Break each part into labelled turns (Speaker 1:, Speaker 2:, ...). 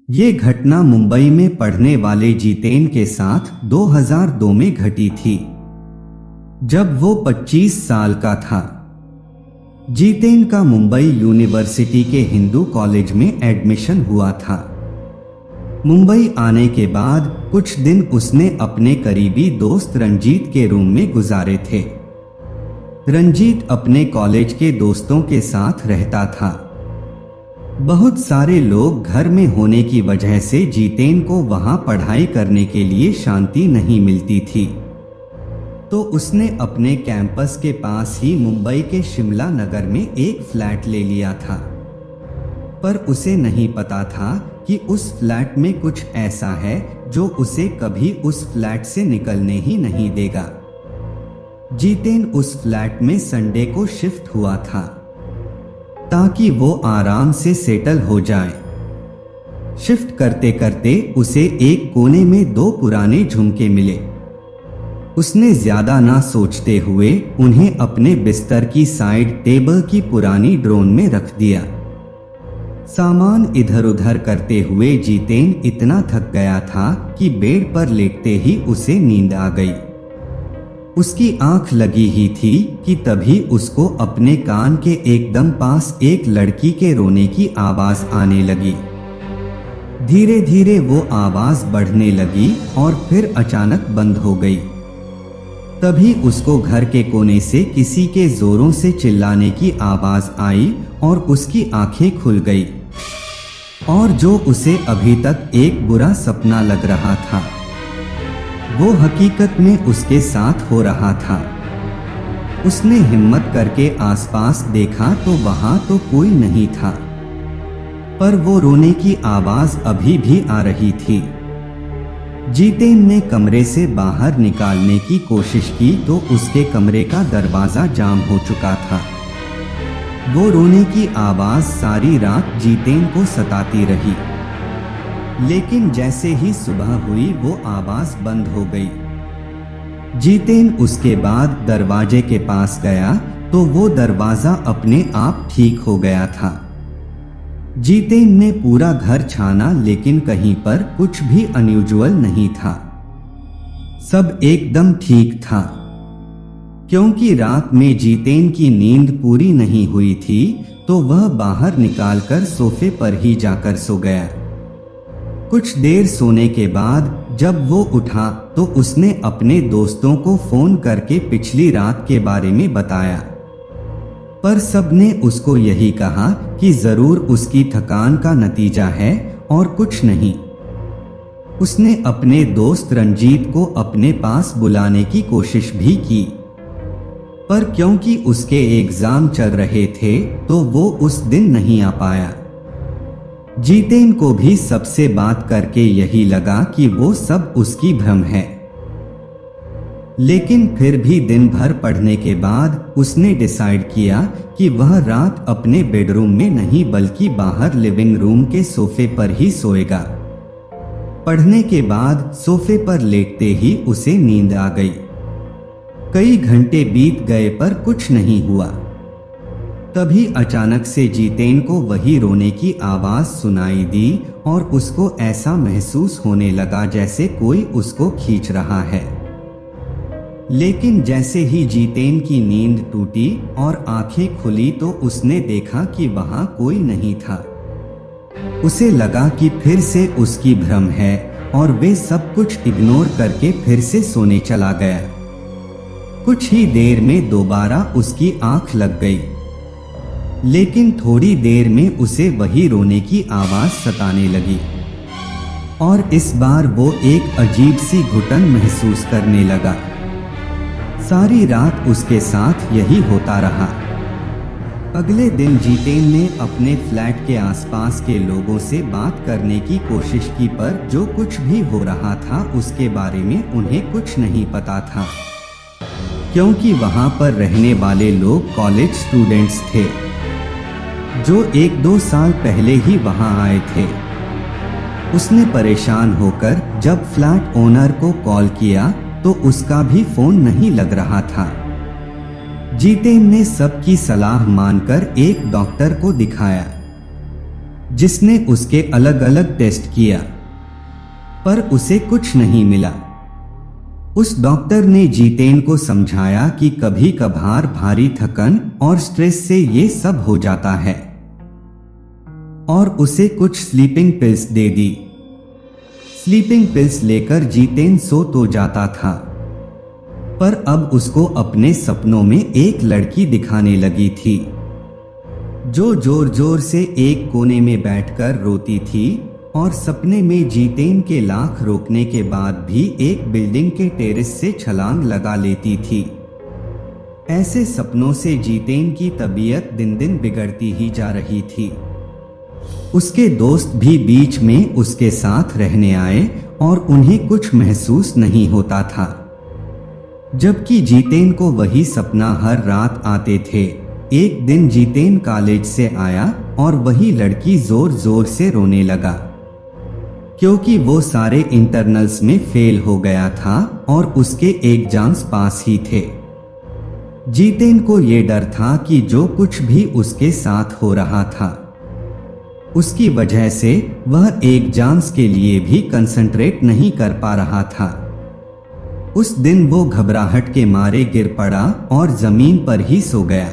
Speaker 1: ये घटना मुंबई में पढ़ने वाले जितेन के साथ 2002 में घटी थी, जब वो 25 साल का था। जितेन का मुंबई यूनिवर्सिटी के हिंदू कॉलेज में एडमिशन हुआ था। मुंबई आने के बाद कुछ दिन उसने अपने करीबी दोस्त रंजीत के रूम में गुजारे थे। रंजीत अपने कॉलेज के दोस्तों के साथ रहता था। बहुत सारे लोग घर में होने की वजह से जितेन को वहां पढ़ाई करने के लिए शांति नहीं मिलती थी, तो उसने अपने कैंपस के पास ही मुंबई के शिमला नगर में एक फ्लैट ले लिया था। पर उसे नहीं पता था कि उस फ्लैट में कुछ ऐसा है जो उसे कभी उस फ्लैट से निकलने ही नहीं देगा। जितेन उस फ्लैट में संडे को शिफ्ट हुआ था ताकि वो आराम से सेटल हो जाए। शिफ्ट करते करते उसे एक कोने में 2 पुराने झुमके मिले। उसने ज्यादा ना सोचते हुए उन्हें अपने बिस्तर की साइड टेबल की पुरानी ड्रॉर में रख दिया। सामान इधर उधर करते हुए जितेन इतना थक गया था कि बेड पर लेटते ही उसे नींद आ गई। उसकी आंख लगी ही थी कि तभी उसको अपने कान के एकदम पास एक लड़की के रोने की आवाज आने लगी। धीरे धीरे वो आवाज बढ़ने लगी और फिर अचानक बंद हो गई। तभी उसको घर के कोने से किसी के जोरों से चिल्लाने की आवाज आई और उसकी आंखें खुल गई, और जो उसे अभी तक एक बुरा सपना लग रहा था वो हकीकत में उसके साथ हो रहा था। उसने हिम्मत करके आसपास देखा तो वहां तो कोई नहीं था, पर वो रोने की आवाज अभी भी आ रही थी। जितेन ने कमरे से बाहर निकालने की कोशिश की तो उसके कमरे का दरवाजा जाम हो चुका था। वो रोने की आवाज सारी रात जितेन को सताती रही, लेकिन जैसे ही सुबह हुई वो आवाज बंद हो गई। जितेन उसके बाद दरवाजे के पास गया तो वो दरवाजा अपने आप ठीक हो गया था। जितेन ने पूरा घर छाना लेकिन कहीं पर कुछ भी अनयूजुअल नहीं था। सब एकदम ठीक था, क्योंकि रात में जितेन की नींद पूरी नहीं हुई थी तो वह बाहर निकालकर सोफे पर ही जाकर सो गया। कुछ देर सोने के बाद जब वो उठा तो उसने अपने दोस्तों को फोन करके पिछली रात के बारे में बताया, पर सबने उसको यही कहा कि जरूर उसकी थकान का नतीजा है और कुछ नहीं। उसने अपने दोस्त रंजीत को अपने पास बुलाने की कोशिश भी की, पर क्योंकि उसके एग्जाम चल रहे थे तो वो उस दिन नहीं आ पाया। जितेन को भी सबसे बात करके यही लगा कि वो सब उसकी भ्रम है, लेकिन फिर भी दिन भर पढ़ने के बाद उसने डिसाइड किया कि वह रात अपने बेडरूम में नहीं बल्कि बाहर लिविंग रूम के सोफे पर ही सोएगा। पढ़ने के बाद सोफे पर लेटते ही उसे नींद आ गई। कई घंटे बीत गए पर कुछ नहीं हुआ। तभी अचानक से जितेन को वही रोने की आवाज सुनाई दी और उसको ऐसा महसूस होने लगा जैसे कोई उसको खींच रहा है। लेकिन जैसे ही जितेन की नींद टूटी और आंखें खुली तो उसने देखा कि वहां कोई नहीं था। उसे लगा कि फिर से उसकी भ्रम है और वे सब कुछ इग्नोर करके फिर से सोने चला गया। कुछ ही देर में दोबारा उसकी आंख लग गई, लेकिन थोड़ी देर में उसे वही रोने की आवाज सताने लगी और इस बार वो एक अजीब सी घुटन महसूस करने लगा। सारी रात उसके साथ यही होता रहा। अगले दिन जितेन ने अपने फ्लैट के आसपास के लोगों से बात करने की कोशिश की, पर जो कुछ भी हो रहा था उसके बारे में उन्हें कुछ नहीं पता था, क्योंकि वहां पर रहने वाले लोग कॉलेज स्टूडेंट्स थे जो 1-2 साल पहले ही वहां आए थे। उसने परेशान होकर जब फ्लैट ओनर को कॉल किया तो उसका भी फोन नहीं लग रहा था। जितेन ने सबकी सलाह मानकर एक डॉक्टर को दिखाया। जिसने उसके अलग अलग टेस्ट किया, पर उसे कुछ नहीं मिला। उस डॉक्टर ने जितेन को समझाया कि कभी कभार भारी थकन और स्ट्रेस से ये सब हो जाता है, और उसे कुछ स्लीपिंग पिल्स दे दी। स्लीपिंग पिल्स लेकर जितेन सो तो जाता था, पर अब उसको अपने सपनों में एक लड़की दिखाने लगी थी, जो जोर जोर से एक कोने में बैठकर रोती थी और सपने में जितेन के लाख रोकने के बाद भी एक बिल्डिंग के टेरेस से छलांग लगा लेती थी। ऐसे सपनों से जितेन की तबीयत दिन दिन बिगड़ती ही जा रही थी। उसके दोस्त भी बीच में उसके साथ रहने आए और उन्हें कुछ महसूस नहीं होता था, जबकि जितेन को वही सपना हर रात आते थे। एक दिन जितेन कॉलेज से आया और वही लड़की जोर जोर से रोने लगा, क्योंकि वो सारे इंटरनल्स में फेल हो गया था और उसके एग्जाम्स पास ही थे। जितेन को ये डर था कि जो कुछ भी उसके साथ हो रहा था, उसकी वजह से वह एग्जाम्स के लिए भी कंसंट्रेट नहीं कर पा रहा था। उस दिन वो घबराहट के मारे गिर पड़ा और जमीन पर ही सो गया।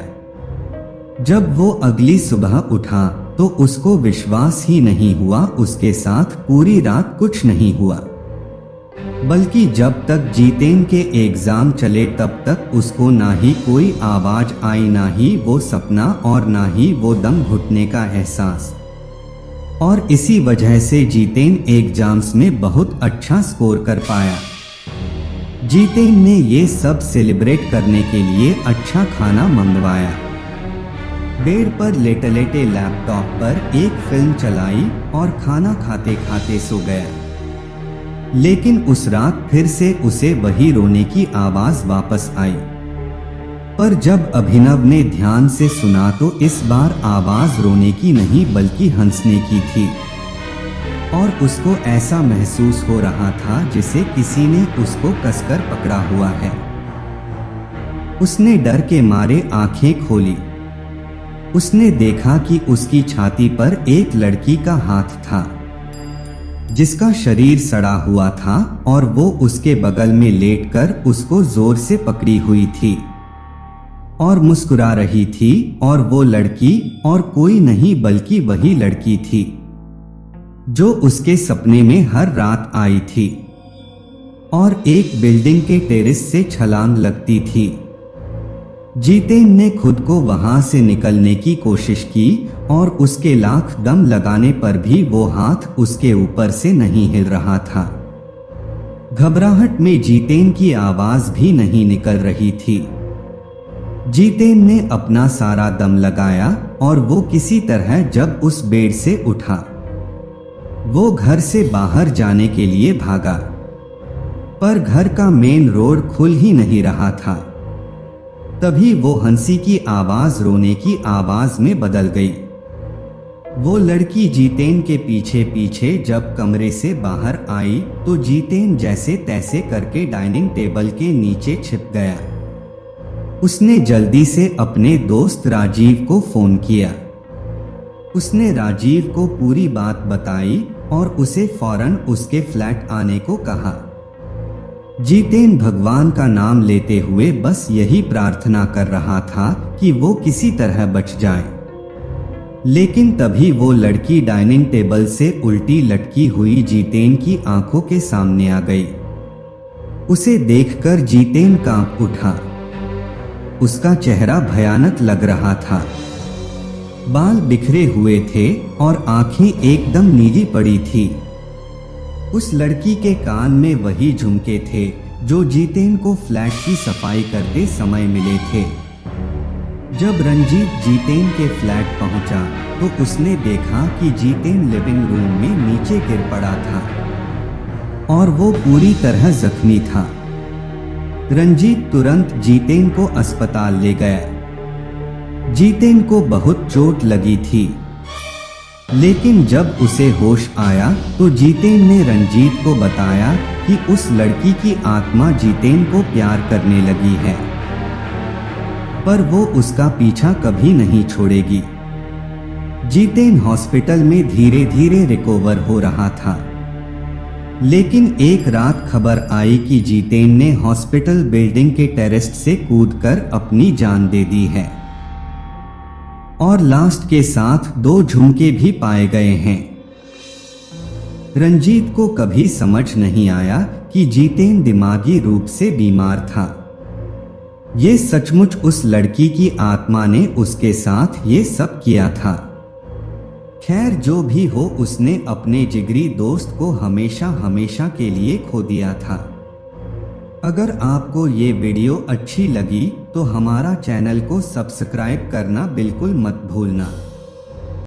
Speaker 1: जब वो अगली सुबह उठा तो उसको विश्वास ही नहीं हुआ उसके साथ पूरी रात कुछ नहीं हुआ, बल्कि जब तक जितेन के एग्जाम चले तब तक उसको ना ही कोई आवाज आई, ना ही वो सपना और ना ही वो दम घुटने का एहसास। और इसी वजह से जितेन एग्जाम्स में बहुत अच्छा स्कोर कर पाया। जितेन ने ये सब सेलिब्रेट करने के लिए अच्छा खाना मंगवाया। बेड पर लेटे लेटे लैपटॉप पर एक फिल्म चलाई और खाना खाते खाते सो गया। लेकिन उस रात फिर से उसे वही रोने की आवाज वापस आई, पर जब अभिनव ने ध्यान से सुना तो इस बार आवाज रोने की नहीं बल्कि हंसने की थी, और उसको ऐसा महसूस हो रहा था जैसे किसी ने उसको कसकर पकड़ा हुआ है। उसने डर के मारे आंखें खोली। उसने देखा कि उसकी छाती पर एक लड़की का हाथ था, जिसका शरीर सड़ा हुआ था और वो उसके बगल में लेटकर उसको जोर से पकड़ी हुई थी और मुस्कुरा रही थी। और वो लड़की और कोई नहीं बल्कि वही लड़की थी जो उसके सपने में हर रात आई थी और एक बिल्डिंग के टेरेस से छलांग लगती थी। जितेन ने खुद को वहां से निकलने की कोशिश की और उसके लाख दम लगाने पर भी वो हाथ उसके ऊपर से नहीं हिल रहा था। घबराहट में जितेन की आवाज भी नहीं निकल रही थी। जितेन ने अपना सारा दम लगाया और वो किसी तरह जब उस बेड से उठा, वो घर से बाहर जाने के लिए भागा, पर घर का मेन रोड खुल ही नहीं रहा था। तभी वो हंसी की आवाज रोने की आवाज में बदल गई। वो लड़की जितेन के पीछे पीछे जब कमरे से बाहर आई तो जितेन जैसे तैसे करके डाइनिंग टेबल के नीचे छिप गया। उसने जल्दी से अपने दोस्त राजीव को फोन किया। उसने राजीव को पूरी बात बताई और उसे फौरन उसके फ्लैट आने को कहा। जितेन भगवान का नाम लेते हुए बस यही प्रार्थना कर रहा था कि वो किसी तरह बच जाए। लेकिन तभी वो लड़की डाइनिंग टेबल से उल्टी लटकी हुई जितेन की आंखों के सामने आ गई। उसे देखकर जितेन कांप उठा। उसका चेहरा भयानक लग रहा था। बाल बिखरे हुए थे और आंखें एकदम नीली पड़ी थी। उस लड़की के कान में वही झुमके थे जो जितेन को फ्लैट की सफाई करते समय मिले थे। जब रंजीत जितेन के फ्लैट पहुंचा तो उसने देखा कि जितेन लिविंग रूम में नीचे गिर पड़ा था और वो पूरी तरह जख्मी था। रंजीत तुरंत जितेन को अस्पताल ले गया। जितेन को बहुत चोट लगी थी, लेकिन जब उसे होश आया तो जितेन ने रंजीत को बताया कि उस लड़की की आत्मा जितेन को प्यार करने लगी है, पर वो उसका पीछा कभी नहीं छोड़ेगी। जीतेन हॉस्पिटल में धीरे धीरे रिकवर हो रहा था, लेकिन एक रात खबर आई कि जीतेन ने हॉस्पिटल बिल्डिंग के टेरेस से कूदकर अपनी जान दे दी है और लास्ट के साथ 2 झुमके भी पाए गए हैं। रंजीत को कभी समझ नहीं आया कि जीतेन दिमागी रूप से बीमार था। ये सचमुच उस लड़की की आत्मा ने उसके साथ ये सब किया था। खैर जो भी हो, उसने अपने जिगरी दोस्त को हमेशा हमेशा के लिए खो दिया था। अगर आपको ये वीडियो अच्छी लगी तो हमारा चैनल को सब्सक्राइब करना बिल्कुल मत भूलना।